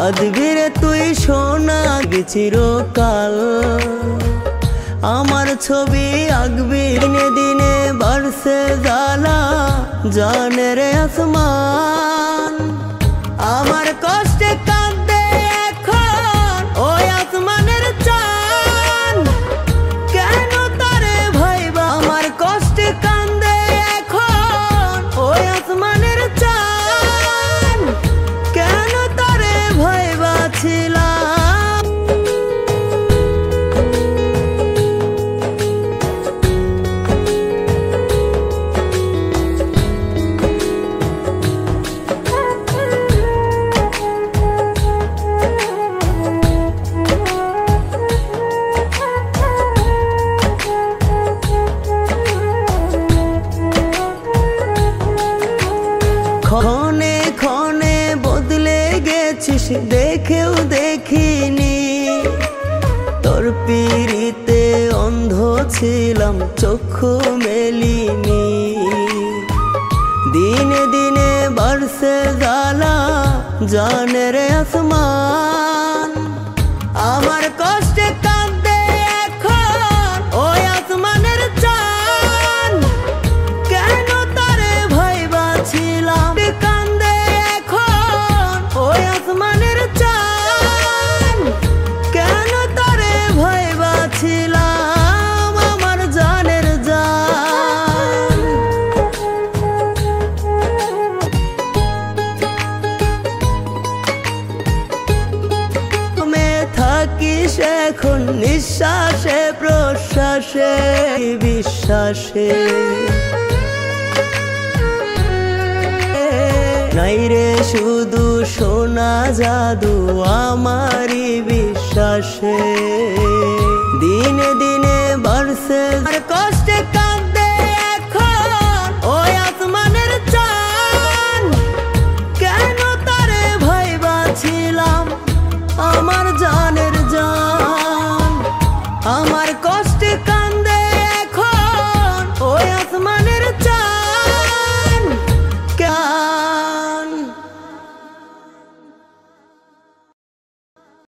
কাঁদবি রে তুই সোনা চিরকাল, আমার ছবি আঁকবি দিনে দিনে বাড়ছে জ্বালা জানের আসমান। আমার কষ্টে কাঁদে এখন ওই আসমানের চাঁদ, কেন তারে ভাইবা আমার কষ্টে কাঁদে এখন ওই আসমানের চাঁদ, কেন তারে ভাইবা ছিলাম। ক্ষণে ক্ষণে বদলে গেছিস দেখেও দেখিনি, তোর পিড়িতে অন্ধ ছিলাম চক্ষু মেলিনি। দিনে দিনে বাড়ছে জ্বালা জানের আসমান, আমার কষ্টে কাঁদে এখন ওই আসমানের চাঁদ, কেন তারে ভাইবা ছিলাম। কাঁদে এখন ওই আসমানের চাঁদ, কেন তারে ভাইবা ছিলাম আমার জানের জান। তুমি থাকিস এখন নিঃশ্বাসে প্রশ্বাসে বিশ্বাসে, নাই রে শুধু সোনা জাদু আমারই বিশ্বাসে।